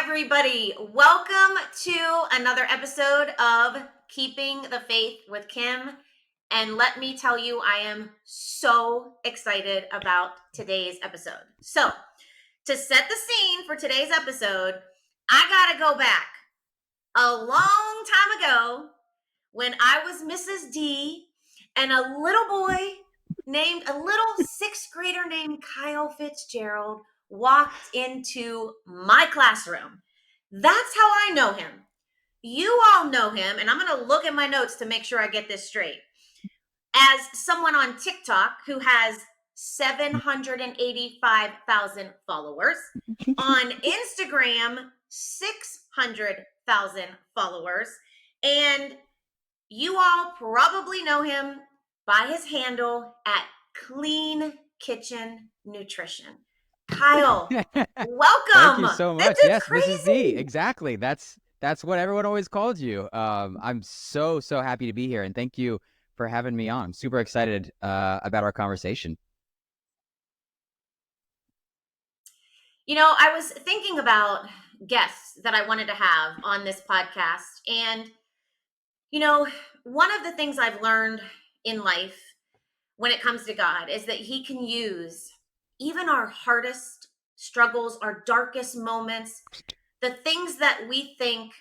everybody. Welcome to another episode of Keeping the Faith with Kim. And let me tell you, I am so excited about today's episode. So, to set the scene for today's episode, I got to go back a long time ago when I was Mrs. D and a little sixth grader named Kyle Fitzgerald walked into my classroom. That's how I know him. You all know him, and I'm going to look at my notes to make sure I get this straight. As someone on TikTok who has 785,000 followers, on Instagram, 600,000 followers, and you all probably know him by his handle at Clean Kitchen Nutrition. Kyle, welcome. Thank you so much. This is yes, crazy. Mrs. D. Exactly. That's what everyone always called you. I'm so happy to be here, and thank you for having me on. I'm super excited about our conversation. You know, I was thinking about guests that I wanted to have on this podcast, and you know, one of the things I've learned in life when it comes to God is that He can use even our hardest struggles, our darkest moments, the things that we think,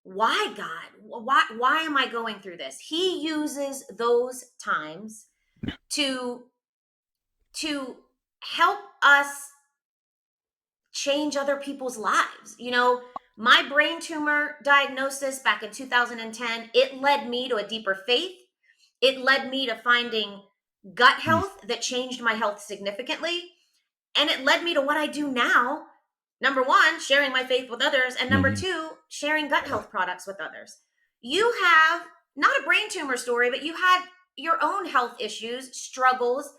why God? Why am I going through this? He uses those times to help us change other people's lives. You know, my brain tumor diagnosis back in 2010, it led me to a deeper faith. It led me to finding gut health that changed my health significantly. And it led me to what I do now. Number one, sharing my faith with others. And number two, sharing gut health products with others. You have not a brain tumor story, but you had your own health issues, struggles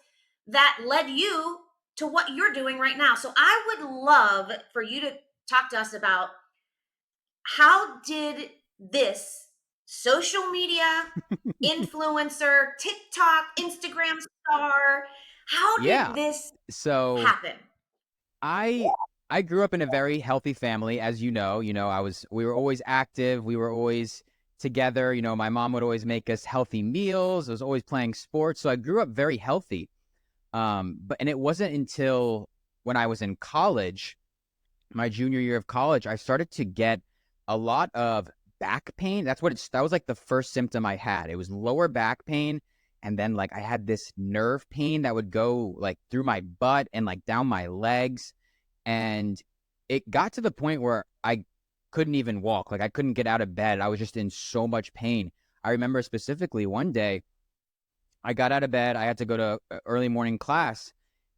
that led you to what you're doing right now. So I would love for you to talk to us about how did this social media influencer, TikTok, Instagram star, how did this happen? I grew up in a very healthy family, as you know. We were always active. We were always together. My mom would always make us healthy meals. I was always playing sports. So I grew up very healthy. And it wasn't until when I was in college, my junior year of college, I started to get a lot of back pain. That was like the first symptom I had. It was lower back pain. And then like I had this nerve pain that would go like through my butt and like down my legs. And it got to the point where I couldn't even walk. Like I couldn't get out of bed. I was just in so much pain. I remember specifically one day I got out of bed. I had to go to early morning class,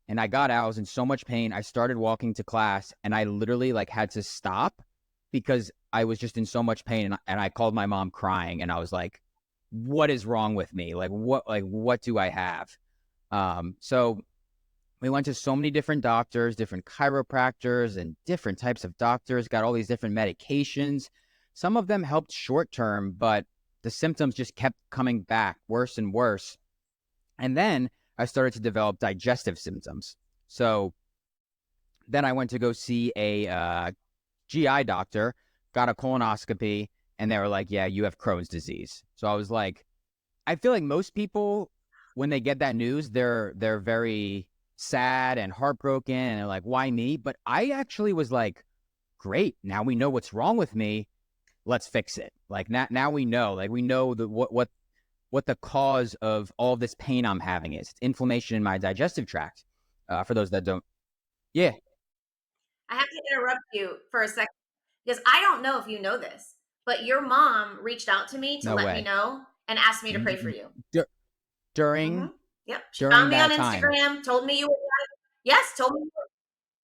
and I got out. I was in so much pain. I started walking to class, and I literally like had to stop because I was just in so much pain. And I called my mom crying, and I was like, "What is wrong with me? What do I have?" So we went to so many different doctors, different chiropractors, and different types of doctors. Got all these different medications. Some of them helped short term, but the symptoms just kept coming back worse and worse. And then I started to develop digestive symptoms. So then I went to go see a GI doctor, got a colonoscopy, and they were like, yeah, you have Crohn's disease. So I was like, I feel like most people, when they get that news, they're very sad and heartbroken, and they're like, why me? But I actually was like, great, now we know what's wrong with me. Let's fix it. Like now we know, like we know what the cause of all this pain I'm having is. It's inflammation in my digestive tract. For those that don't. Yeah. I have to interrupt you for a second because I don't know if you know this, but your mom reached out to me to No let way. me know and asked me to pray for you. During Yep. She during found me on that time. Instagram, told me you were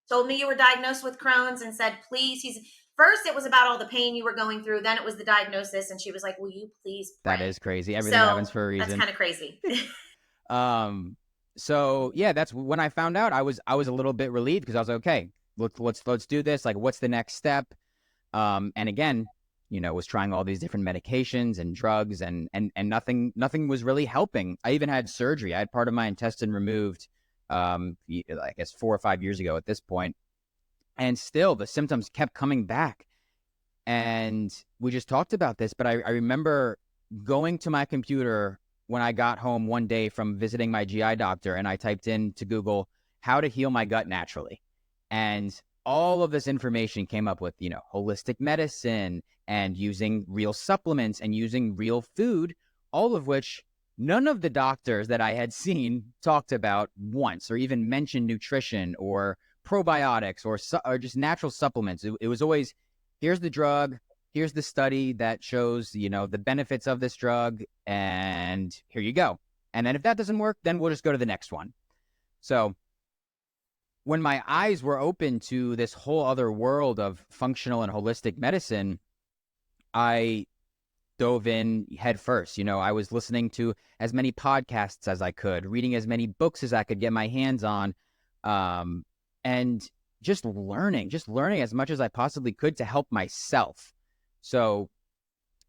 told me you were diagnosed with Crohn's and said, please, first it was about all the pain you were going through, then it was the diagnosis, and she was like, will you please pray? That is crazy. Everything happens for a reason. That's kind of crazy. So yeah, that's when I found out. I was a little bit relieved because I was like, okay, let's do this. Like, what's the next step? And again, was trying all these different medications and drugs, and nothing was really helping. I even had surgery. I had part of my intestine removed, I guess 4 or 5 years ago at this point. And still the symptoms kept coming back. And we just talked about this, but I remember going to my computer when I got home one day from visiting my GI doctor, and I typed into Google how to heal my gut naturally. And all of this information came up with, holistic medicine and using real supplements and using real food, all of which none of the doctors that I had seen talked about once or even mentioned nutrition or probiotics or just natural supplements. It was always, here's the drug, here's the study that shows, the benefits of this drug, and here you go. And then if that doesn't work, then we'll just go to the next one. So when my eyes were open to this whole other world of functional and holistic medicine, I dove in head first. I was listening to as many podcasts as I could, reading as many books as I could get my hands on, and just learning as much as I possibly could to help myself. So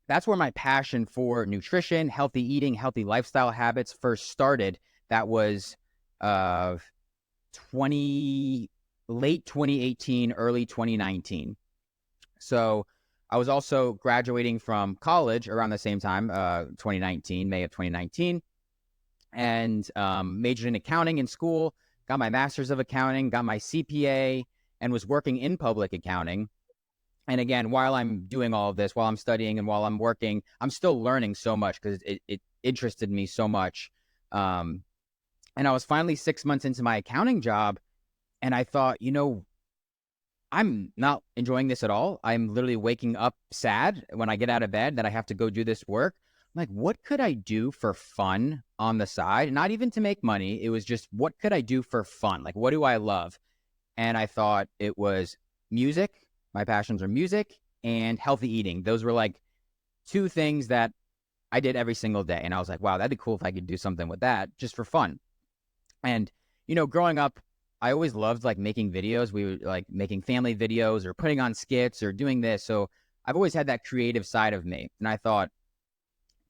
that's where my passion for nutrition, healthy eating, healthy lifestyle habits first started. That was uh 20 late 2018, early 2019. So I was also graduating from college around the same time, 2019, May of 2019, and majored in accounting in school, got my master's of accounting, got my CPA, and was working in public accounting. And again, while I'm doing all of this, while I'm studying and while I'm working, I'm still learning so much because it interested me so much. And I was finally 6 months into my accounting job, and I thought, I'm not enjoying this at all. I'm literally waking up sad when I get out of bed that I have to go do this work. I'm like, what could I do for fun on the side? Not even to make money. It was just, what could I do for fun? Like, what do I love? And I thought it was music. My passions are music and healthy eating. Those were like two things that I did every single day. And I was like, wow, that'd be cool if I could do something with that just for fun. And, growing up, I always loved like making videos. We were like making family videos or putting on skits or doing this. So I've always had that creative side of me. And I thought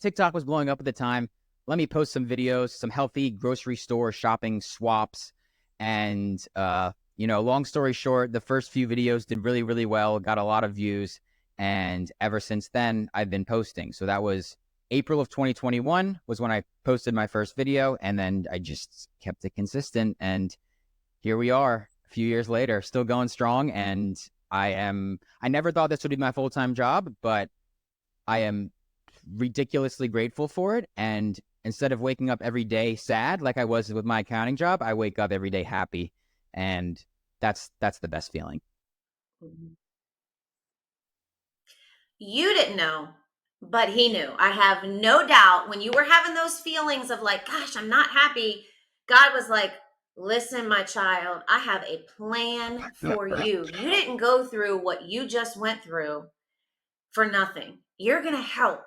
TikTok was blowing up at the time. Let me post some videos, some healthy grocery store shopping swaps. And, long story short, the first few videos did really, really well, got a lot of views. And ever since then, I've been posting. So that was April of 2021 was when I posted my first video. And then I just kept it consistent. And here we are a few years later, still going strong. And I never thought this would be my full-time job, but I am ridiculously grateful for it. And instead of waking up every day sad like I was with my accounting job, I wake up every day happy. And that's the best feeling. You didn't know, but he knew. I have no doubt when you were having those feelings of like, gosh, I'm not happy, God was like, listen, my child, I have a plan for you. You didn't go through what you just went through for nothing. You're going to help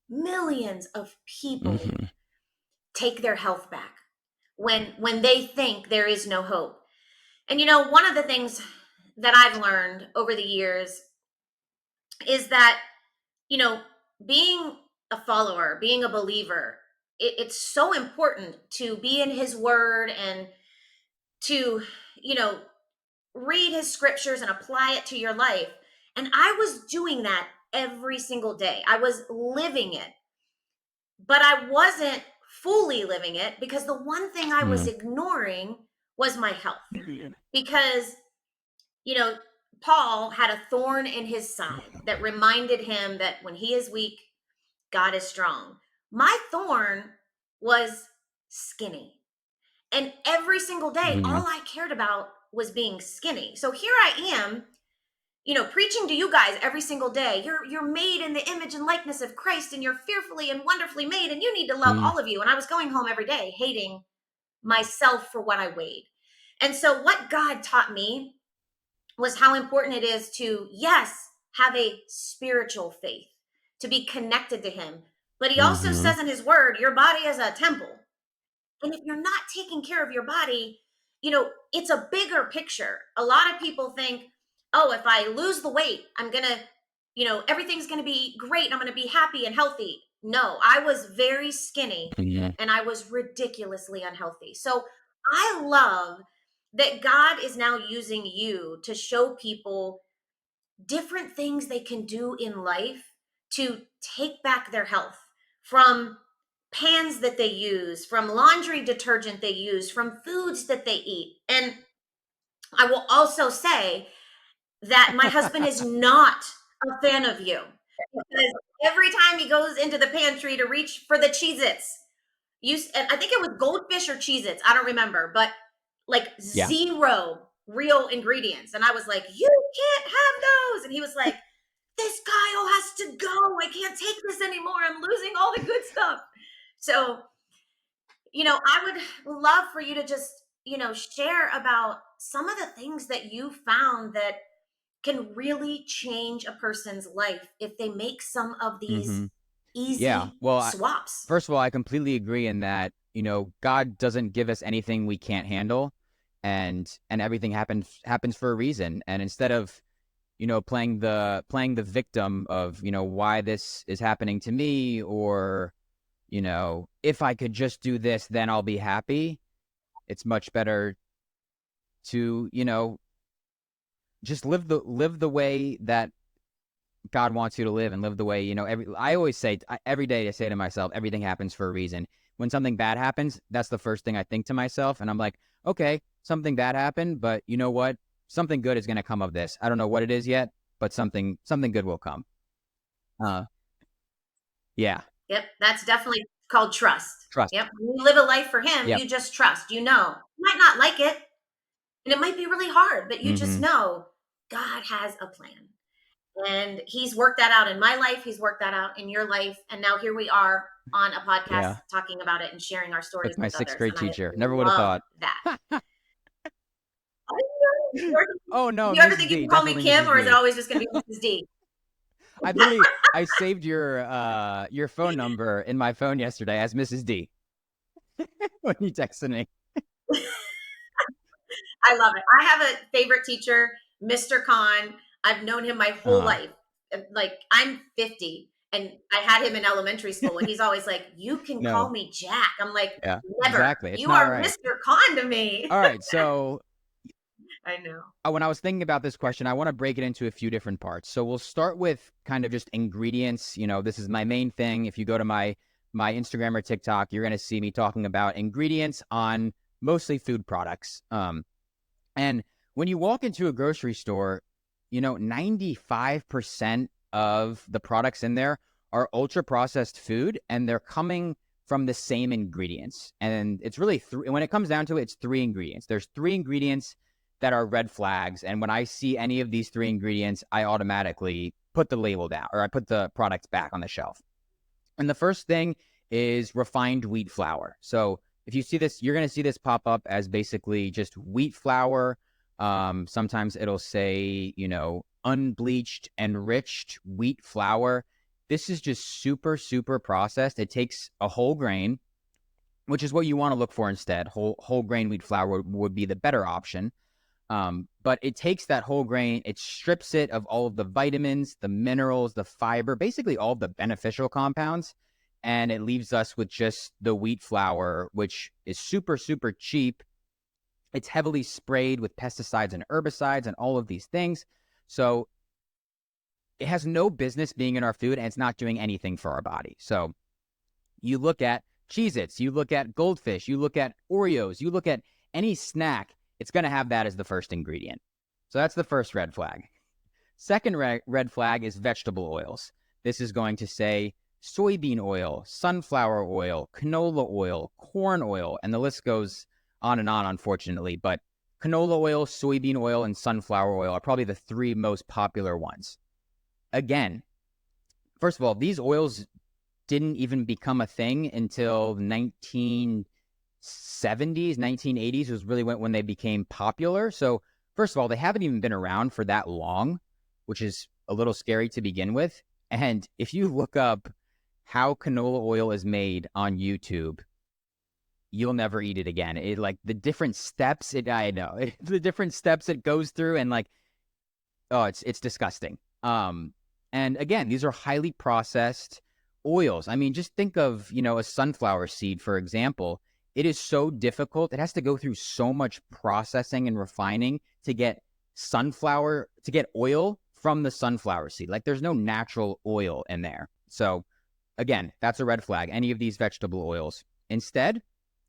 millions of people Mm-hmm. take their health back when they think there is no hope. And one of the things that I've learned over the years is that, you know, being a follower, being a believer, it's so important to be in his word and to, you know, read his scriptures and apply it to your life. And I was doing that every single day. I was living it, but I wasn't fully living it because the one thing I was ignoring was my health. Because, you know, Paul had a thorn in his side that reminded him that when he is weak, God is strong. My thorn was skinny. And every single day, Mm-hmm. all I cared about was being skinny. So here I am, preaching to you guys every single day. You're made in the image and likeness of Christ, and you're fearfully and wonderfully made, and you need to love all of you. And I was going home every day hating myself for what I weighed. And so what God taught me was how important it is to, yes, have a spiritual faith, to be connected to Him. But He also Mm-hmm. says in His word, your body is a temple. And if you're not taking care of your body, it's a bigger picture. A lot of people think, oh, if I lose the weight, I'm going to, everything's going to be great. I'm going to be happy and healthy. No, I was very skinny Mm-hmm. and I was ridiculously unhealthy. So I love that God is now using you to show people different things they can do in life to take back their health from pans that they use, from laundry detergent they use, from foods that they eat. And I will also say that my husband is not a fan of you because every time he goes into the pantry to reach for the Cheez Its, and I think it was goldfish or Cheez Its, I don't remember, but like Yeah. zero real ingredients. And I was like, you can't have those. And he was like, this Kyle has to go. I can't take this anymore. I'm losing all the good stuff. So, I would love for you to just, share about some of the things that you found that can really change a person's life if they make some of these Hmm. Yeah. easy Well, swaps. first of all, I completely agree in that, God doesn't give us anything we can't handle, and everything happens for a reason. And instead of, playing the victim of, why this is happening to me, or, if I could just do this, then I'll be happy. It's much better to, just live the way that God wants you to live, and live the way, I always say, every day I say to myself, everything happens for a reason. When something bad happens, that's the first thing I think to myself. And I'm like, okay, something bad happened, but you know what? Something good is going to come of this. I don't know what it is yet, but something good will come. Uh, yeah. Yep, that's definitely called trust. Trust. Yep, when you live a life for him, Yep. you just trust. You know, you might not like it, and it might be really hard, but you just Mm-hmm. know God has a plan. And he's worked that out in my life, he's worked that out in your life, and now here we are on a podcast Yeah. talking about it and sharing our With stories my with sixth others, grade and I teacher. Never would have love thought. that. Oh no, Do you ever Mrs. think you D. can call me Definitely Kim, Mrs. or is it D. always just going to be Mrs. D? I saved your phone number in my phone yesterday as Mrs. D when you texted me. I love it. I have a favorite teacher, Mr. Khan. I've known him my whole Uh, life. Like, I'm 50 and I had him in elementary school, and he's always like, you can call no. me Jack. I'm like, Yeah, never. exactly. It's You not are right. Mr. Khan to me. All right. So I know. when I was thinking about this question, I want to break it into a few different parts. So we'll start with kind of just ingredients. This is my main thing. If you go to my Instagram or TikTok, you're going to see me talking about ingredients on mostly food products. And when you walk into a grocery store, 95% of the products in there are ultra processed food, and they're coming from the same ingredients. And it's really when it comes down to it, it's three ingredients. There's three ingredients that are red flags. And when I see any of these three ingredients, I automatically put the label down, or I put the products back on the shelf. And the first thing is refined wheat flour. So if you see this, you're going to see this pop up as basically just wheat flour. Sometimes it'll say, unbleached, enriched wheat flour. This is just super, super processed. It takes a whole grain, which is what you want to look for instead. Whole grain wheat flour would be the better option. But it takes that whole grain, it strips it of all of the vitamins, the minerals, the fiber, basically all of the beneficial compounds, and it leaves us with just the wheat flour, which is super, super cheap. It's heavily sprayed with pesticides and herbicides and all of these things. So it has no business being in our food, and it's not doing anything for our body. So you look at Cheez-Its, you look at Goldfish, you look at Oreos, you look at any snack, it's going to have that as the first ingredient. So that's the first red flag. Second red flag is vegetable oils. This is going to say soybean oil, sunflower oil, canola oil, corn oil, and the list goes on and on, unfortunately. But canola oil, soybean oil, and sunflower oil are probably the three most popular ones. Again, first of all, these oils didn't even become a thing until 1970s, 1980s was really when they became popular. So first of all, they haven't even been around for that long, which is a little scary to begin with. And if you look up how canola oil is made on YouTube, you'll never eat it again. It, like, the different steps the different steps it goes through, and like, oh, it's disgusting. And again, these are highly processed oils. I mean, just think of, a sunflower seed, for example. it is so difficult. It has to go through so much processing and refining to get oil from the sunflower seed. Like there's no natural oil in there. So again, that's a red flag, any of these vegetable oils. Instead,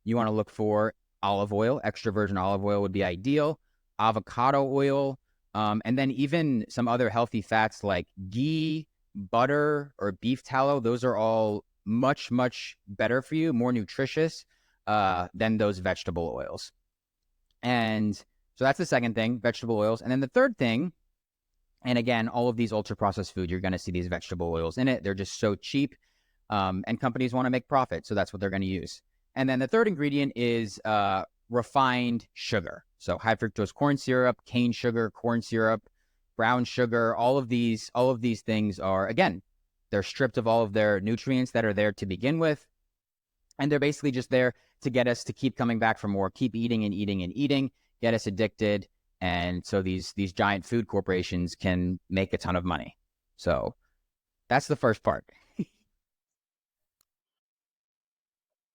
you want to look for olive oil. Extra virgin olive oil would be ideal. Avocado oil, and then even some other healthy fats like ghee, butter, or beef tallow. Those are all much, much better for you, more nutritious than those vegetable oils. And so that's the second thing, vegetable oils. And then the third thing, and again, all of these ultra-processed food, you're going to see these vegetable oils in it. They're just so cheap, and companies want to make profit, so that's what they're going to use. And then the third ingredient is refined sugar. So high fructose corn syrup, cane sugar, corn syrup, brown sugar, all of these things are, again, they're stripped of all of their nutrients that are there to begin with. And they're basically just there to get us to keep coming back for more, keep eating and eating and eating, get us addicted. And so these giant food corporations can make a ton of money. So that's the first part.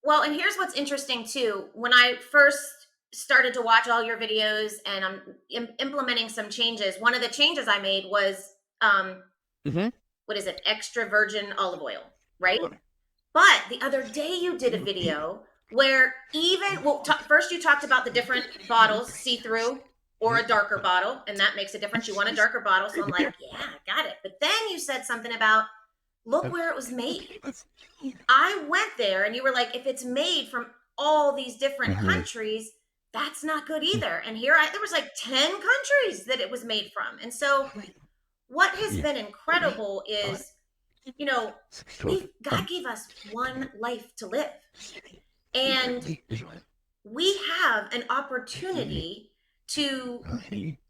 Well, and here's what's interesting too. When I first started to watch all your videos and I'm implementing some changes, one of the changes I made was Mm-hmm. what is it? Extra virgin olive oil, right? But the other day you did a video where first you talked about the different bottles, see-through or a darker bottle, and that makes a difference. You want a darker bottle, so I'm like, yeah, got it. But then you said something about look where it was made. I went there and you were like, if it's made from all these different countries, that's not good either. And there was like 10 countries that it was made from. And so what has been incredible is, God gave us one life to live. And we have an opportunity to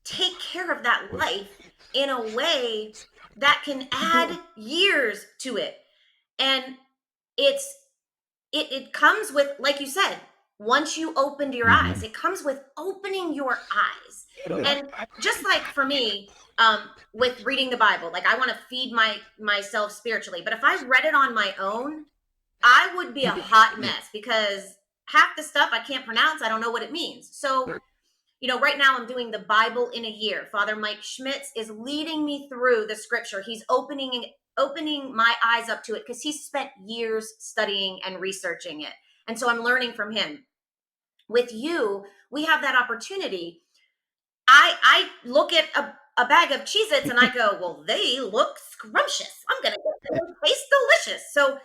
take care of that life in a way that can add years to it. And it comes with, like you said, once you opened your eyes, it comes with opening your eyes. And just like for me, with reading the Bible, like I want to feed myself spiritually, but if I read it on my own, I would be a hot mess because half the stuff I can't pronounce. I don't know what it means. So, right now I'm doing the Bible in a year. Father Mike Schmitz is leading me through the scripture. He's opening my eyes up to it because he spent years studying and researching it. And so I'm learning from him. With you, we have that opportunity. I look at a bag of Cheez-Its and I go, well, they look scrumptious. I'm going to get them. They taste delicious. So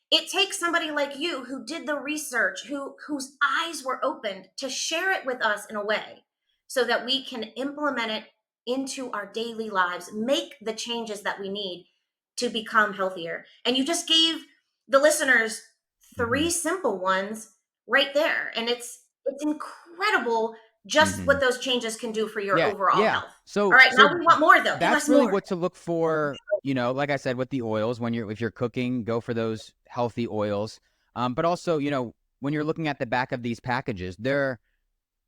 it takes somebody like you who did the research, whose eyes were opened to share it with us in a way so that we can implement it into our daily lives, make the changes that we need to become healthier. And you just gave the listeners 3 simple ones right there. And it's incredible just what those changes can do for your overall health. So, all right, now we want more though. That's really what to look for. Like I said, with the oils, if you're cooking, go for those healthy oils. But also, when you're looking at the back of these packages,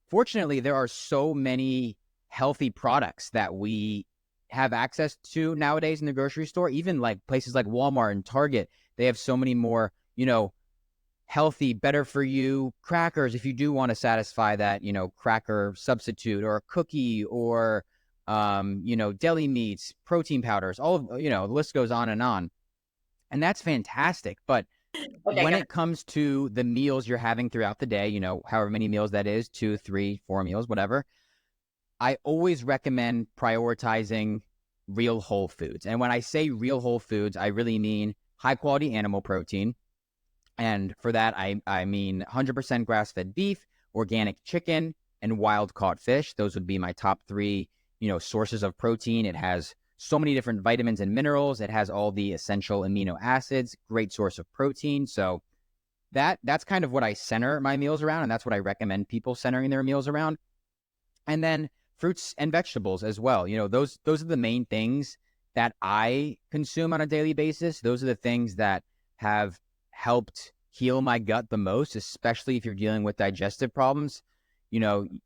fortunately, there are so many healthy products that we have access to nowadays in the grocery store. Even like places like Walmart and Target, they have so many more, healthy, better for you crackers if you do want to satisfy that, cracker substitute, or a cookie, or deli meats, protein powders, all of, the list goes on. And that's fantastic. But when it comes to the meals you're having throughout the day, however many meals that is, 2, 3, 4 meals, whatever, I always recommend prioritizing real whole foods. And when I say real whole foods, I really mean high quality animal protein. And for that, I mean 100% grass-fed beef, organic chicken, and wild-caught fish. Those would be my top 3, sources of protein. It has so many different vitamins and minerals. It has all the essential amino acids, great source of protein. So that's kind of what I center my meals around, and that's what I recommend people centering their meals around. And then fruits and vegetables as well. Those are the main things that I consume on a daily basis. Those are the things that have helped heal my gut the most, especially if you're dealing with digestive problems. I'm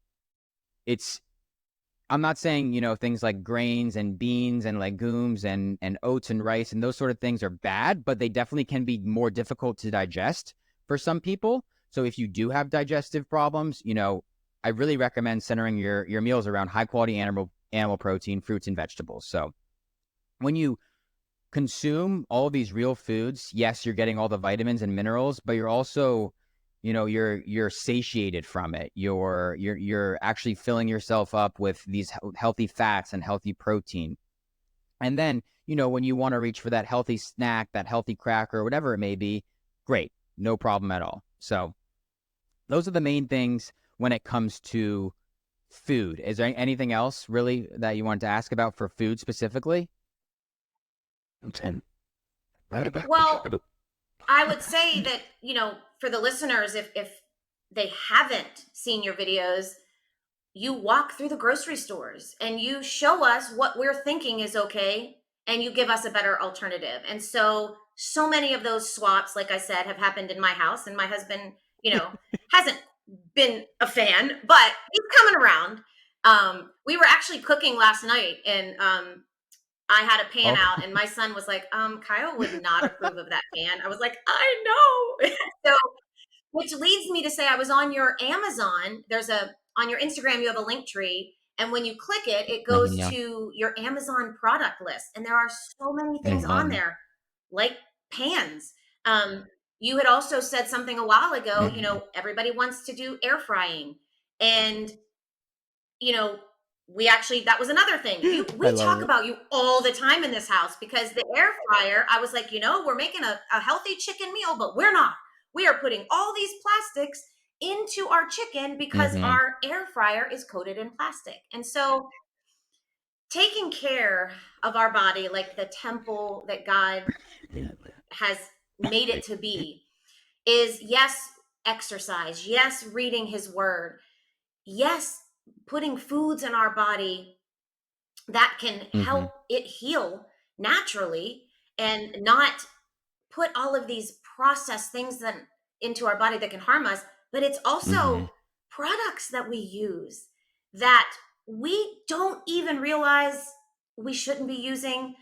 not saying, things like grains and beans and legumes and oats and rice and those sort of things are bad, but they definitely can be more difficult to digest for some people. So if you do have digestive problems, I really recommend centering your meals around high quality animal protein, fruits and vegetables. So when you consume all these real foods, yes, you're getting all the vitamins and minerals, but you're also, you're satiated from it. You're actually filling yourself up with these healthy fats and healthy protein. And then, when you want to reach for that healthy snack, that healthy cracker, whatever it may be, great, no problem at all. So those are the main things when it comes to food. Is there anything else really that you wanted to ask about for food specifically? Well, I would say that, for the listeners, if they haven't seen your videos, you walk through the grocery stores and you show us what we're thinking is okay, and you give us a better alternative. And so many of those swaps, like I said, have happened in my house, and my husband, hasn't been a fan, but he's coming around. We were actually cooking last night, and I had a pan Oh, out, and my son was like, Kyle would not approve of that pan. I was like, I know. So, which leads me to say, I was on your Amazon. On your Instagram, you have a link tree. And when you click it, it goes yeah. to your Amazon product list. And there are so many things on Hmm. there, like pans. Um, you had also said something a while ago, Hmm. everybody wants to do air frying. And you know, we actually, that was another thing. I We love talk it. about you all the time in this house, because the air fryer, I was like, we're making a healthy chicken meal, but we're not. We are putting all these plastics into our chicken because Hmm. our air fryer is coated in plastic. And so taking care of our body like the temple that God has made it to be is, yes, exercise, yes, reading his word, yes, putting foods in our body that can Hmm. help it heal naturally, and not put all of these processed things that into our body that can harm us. But it's Hmm. also products that we use that we don't even realize we shouldn't be using.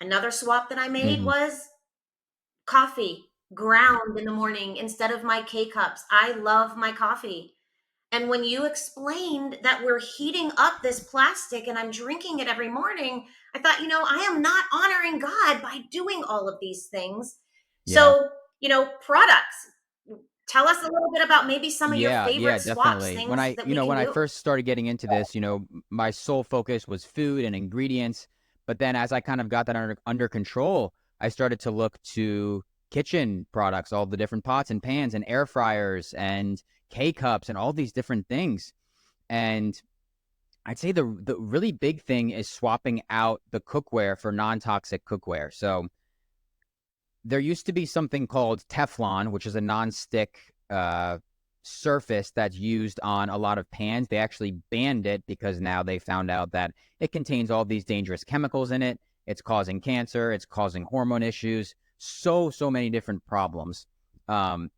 Another swap that I made Hmm. was coffee ground in the morning instead of my K cups. I love my coffee. And when you explained that we're heating up this plastic and I'm drinking it every morning, I thought, I am not honoring God by doing all of these things. Yeah. So, products. Tell us a little bit about maybe some of your Yeah, favorite swaps, definitely. things that we can When I do. first started getting into this, my sole focus was food and ingredients. But then as I kind of got that under control, I started to look to kitchen products, all the different pots and pans and air fryers and K cups and all these different things. And I'd say the really big thing is swapping out the cookware for non-toxic cookware. So there used to be something called Teflon, which is a non-stick surface that's used on a lot of pans. They actually banned it because now they found out that it contains all these dangerous chemicals in it. It's causing cancer. It's causing hormone issues. So many different problems. Um,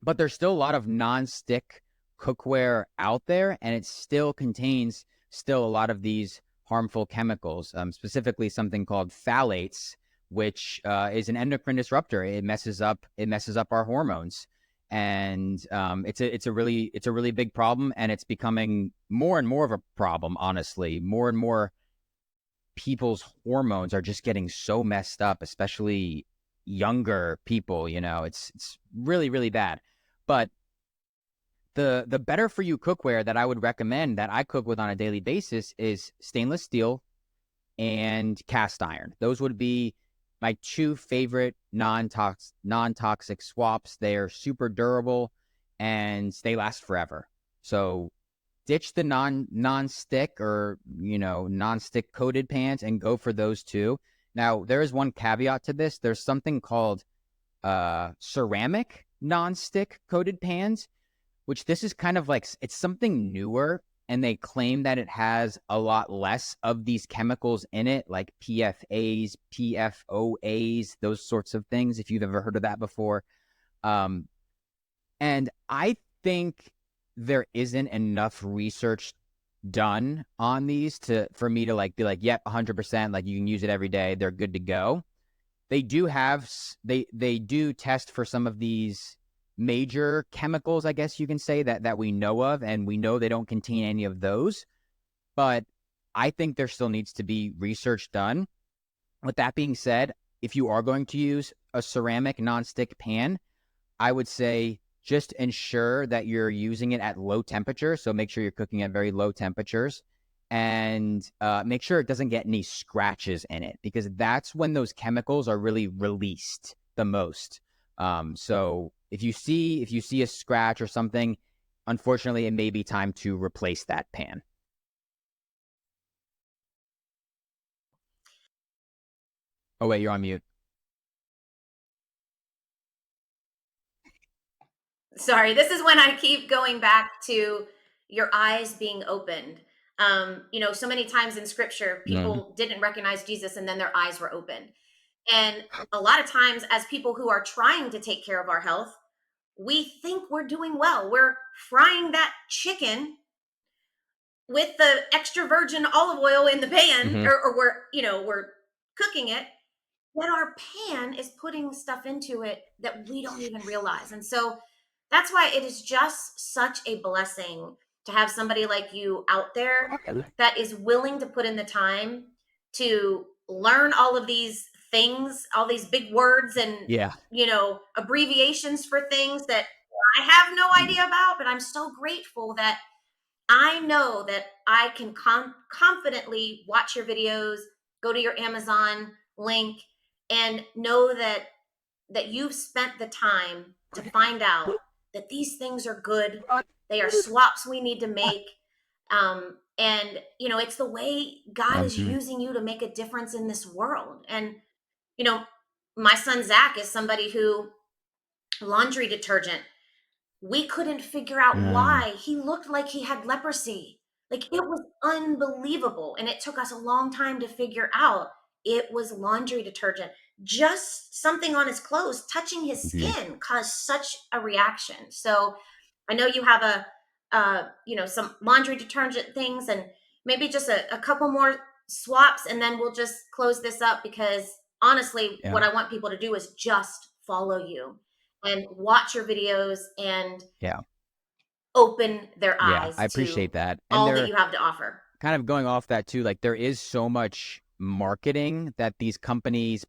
but there's still a lot of non-stick cookware out there, and it still contains still a lot of these harmful chemicals, specifically something called phthalates, which is an endocrine disruptor. It messes up our hormones, and it's a really big problem, and it's becoming more and more of a problem. Honestly, more and more people's hormones are just getting so messed up, especially younger people. It's really bad. But the better for you cookware that I would recommend that I cook with on a daily basis is stainless steel and cast iron. Those would be my two favorite non-toxic swaps. They're super durable and they last forever. So ditch the non-stick or non-stick coated pans and go for those two. Now there is one caveat to this. There's something called ceramic non-stick coated pans, which this is kind of like, it's something newer, and they claim that it has a lot less of these chemicals in it, like PFAs, PFOAs, those sorts of things, if you've ever heard of that before. um, and I think there isn't enough research done on these for me to like be like, yep, 100%, like you can use it every day, they're good to go. They do test for some of these major chemicals, I guess you can say, that we know of, and we know they don't contain any of those. But I think there still needs to be research done. With that being said, if you are going to use a ceramic nonstick pan, I would say just ensure that you're using it at low temperature. So make sure you're cooking at very low temperatures, and make sure it doesn't get any scratches in it, because that's when those chemicals are really released the most. So if you see a scratch or something, unfortunately, it may be time to replace that pan. Oh wait, you're on mute. Sorry, this is when I keep going back to your eyes being opened. So many times in scripture, Mm-hmm. people didn't recognize Jesus and then their eyes were opened. And a lot of times, as people who are trying to take care of our health, we think we're doing well. We're frying that chicken with the extra virgin olive oil in the pan, Mm-hmm. or we're cooking it, but our pan is putting stuff into it that we don't even realize. And so that's why it is just such a blessing to have somebody like you out there that is willing to put in the time to learn all of these things, all these big words and, Yeah. abbreviations for things that I have no idea about, but I'm so grateful that I know that I can confidently watch your videos, go to your Amazon link, and know that you've spent the time to find out that these things are good. They are swaps we need to make. And it's the way God is Mm-hmm. using you to make a difference in this world. And you know, my son Zach is somebody who laundry detergent, we couldn't figure out Mm. why he looked like he had leprosy. Like, it was unbelievable. And it took us a long time to figure out it was laundry detergent. Just something on his clothes touching his Mm-hmm. skin caused such a reaction. So I know you have some laundry detergent things, and maybe just a couple more swaps, and then we'll just close this up, because honestly, Yeah. what I want people to do is just follow you and watch your videos and Yeah. open their Yeah. I eyes to appreciate that. And all that they're you have to offer. kind of going off that too. Like, there is so much marketing that these companies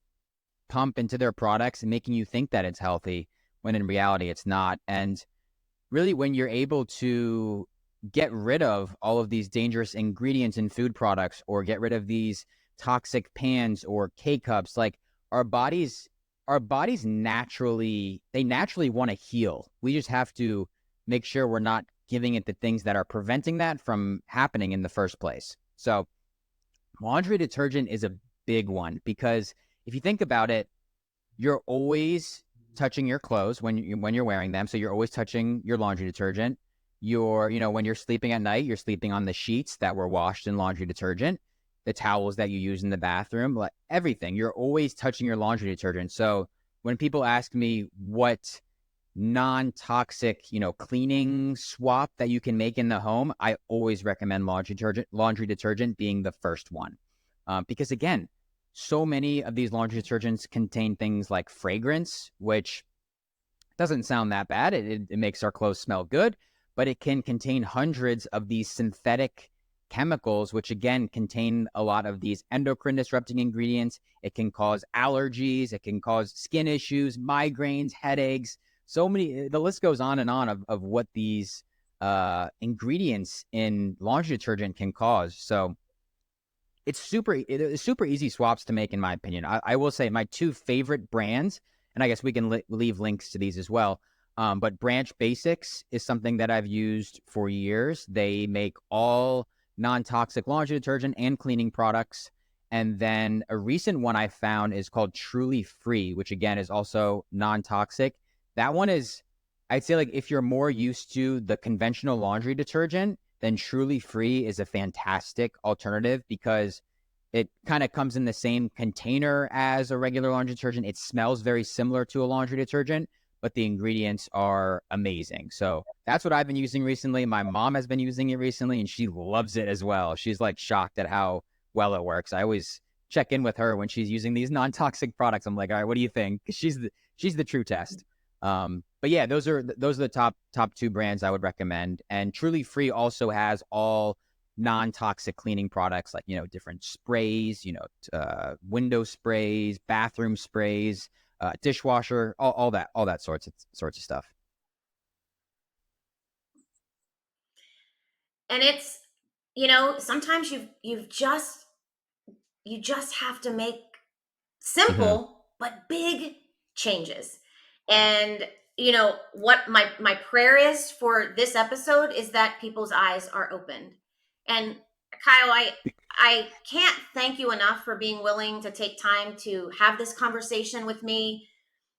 pump into their products and making you think that it's healthy when in reality it's not. And really, when you're able to get rid of all of these dangerous ingredients in food products, or get rid of these toxic pans or K-cups, like, our bodies naturally want to heal. We just have to make sure we're not giving it the things that are preventing that from happening in the first place. So laundry detergent is a big one, because if you think about it, you're always touching your clothes when you're wearing them. So you're always touching your laundry detergent. When you're sleeping at night, you're sleeping on the sheets that were washed in laundry detergent, the towels that you use in the bathroom, like everything. You're always touching your laundry detergent. So when people ask me what non-toxic, cleaning swap that you can make in the home, I always recommend laundry detergent being the first one. Because again, so many of these laundry detergents contain things like fragrance, which doesn't sound that bad. It makes our clothes smell good, but it can contain hundreds of these synthetic chemicals, which again contain a lot of these endocrine disrupting ingredients. It can cause allergies. It can cause skin issues, migraines, headaches. The list goes on and on of what these ingredients in laundry detergent can cause. So it's super easy swaps to make, in my opinion. I will say my two favorite brands, and I guess we can leave links to these as well. But Branch Basics is something that I've used for years. They make all non-toxic laundry detergent and cleaning products. And then a recent one I found is called Truly Free, which again is also non-toxic. That one is, I'd say, like, if you're more used to the conventional laundry detergent, then Truly Free is a fantastic alternative, because it kind of comes in the same container as a regular laundry detergent. It smells very similar to a laundry detergent, but the ingredients are amazing. So that's what I've been using recently. My mom has been using it recently, and she loves it as well. She's like shocked at how well it works. I always check in with her when she's using these non-toxic products. I'm like, all right, what do you think? 'Cause she's the true test. but yeah, those are the top two brands I would recommend. And Truly Free also has all non-toxic cleaning products, like different sprays, window sprays, bathroom sprays, dishwasher, all that sorts of stuff. And it's, sometimes you just have to make Hmm. simple but big changes. And what my prayer is for this episode is that people's eyes are opened. And Kyle, I can't thank you enough for being willing to take time to have this conversation with me.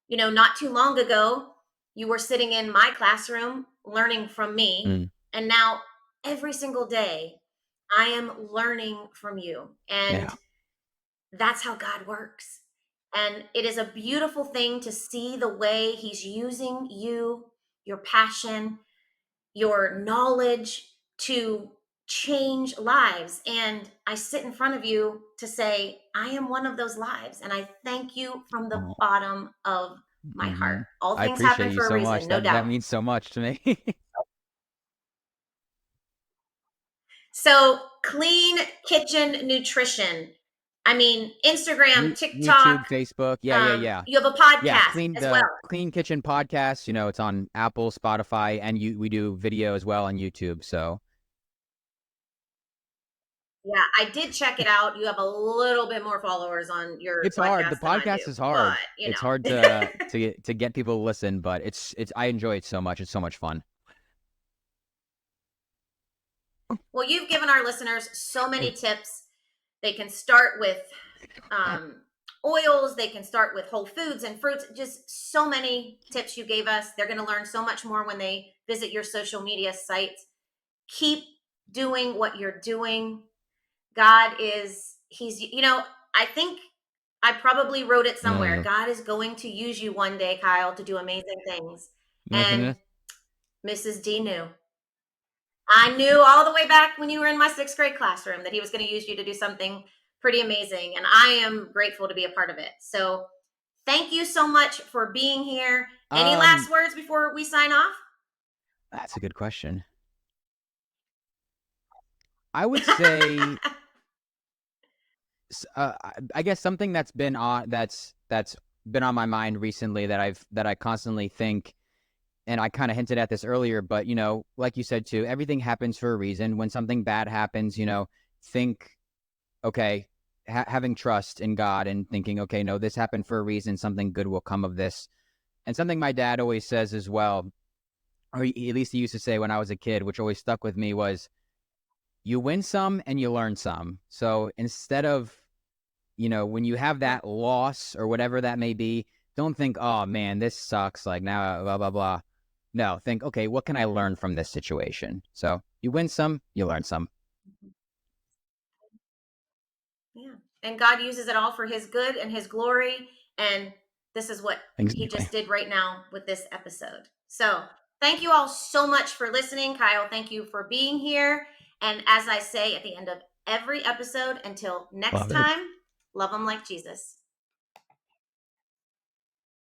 Not too long ago, you were sitting in my classroom learning from me, Mm, and now every single day I am learning from you. And yeah. that's how God works. And it is a beautiful thing to see the way He's using you, your passion, your knowledge to change lives. And I sit in front of you to say, I am one of those lives. And I thank you from the Oh, bottom of my heart. hmm. All I things happen appreciate you for a so reason, much. no That doubt. means so much to me. So, Clean Kitchen Nutrition. I mean, Instagram, TikTok, YouTube, Facebook. Yeah, yeah, yeah. you have a Yeah, podcast clean as well. the Clean Kitchen podcast. It's on Apple, Spotify, and we do video as well on YouTube. So Yeah, I did check it out. You have a little bit more followers on your it's hard. The podcast than I podcast do, is but hard. It's hard to get people to listen, but it's I enjoy it so much. It's so much fun. well, you've given our listeners so many tips. They can start with um, oils. They can start with whole foods and fruits. Just so many tips you gave us. They're going to learn so much more when they visit your social media sites. Keep doing what you're doing. God is, He's, I think I probably wrote it somewhere. Mm. God is going to use you one day, Kyle, to do amazing things. And Mrs. D knew. I knew all the way back when you were in my sixth grade classroom that He was going to use you to do something pretty amazing. And I am grateful to be a part of it. So thank you so much for being here. Any Um, last words before we sign off? that's a good question. I would say, I guess something that's been on my mind recently that I constantly think, and I kind of hinted at this earlier, but like you said too, everything happens for a reason. When something bad happens, think, okay, having trust in God and thinking, okay, no, this happened for a reason. Something good will come of this. And something my dad always says as well, or at least he used to say when I was a kid, which always stuck with me, was you win some and you learn some. So instead of, when you have Yeah. that loss or whatever that may be, don't think, oh man, this sucks. Like now, blah, blah, blah. No, think, okay, what can I learn from this situation? So you win some, you learn some. Yeah. And God uses it all for His good and His glory. And this is what He Exactly. just did right now with this episode. So thank you all so much for listening. Kyle, thank you for being here. And as I say at the end of every episode, until next Love it. time, love them like Jesus.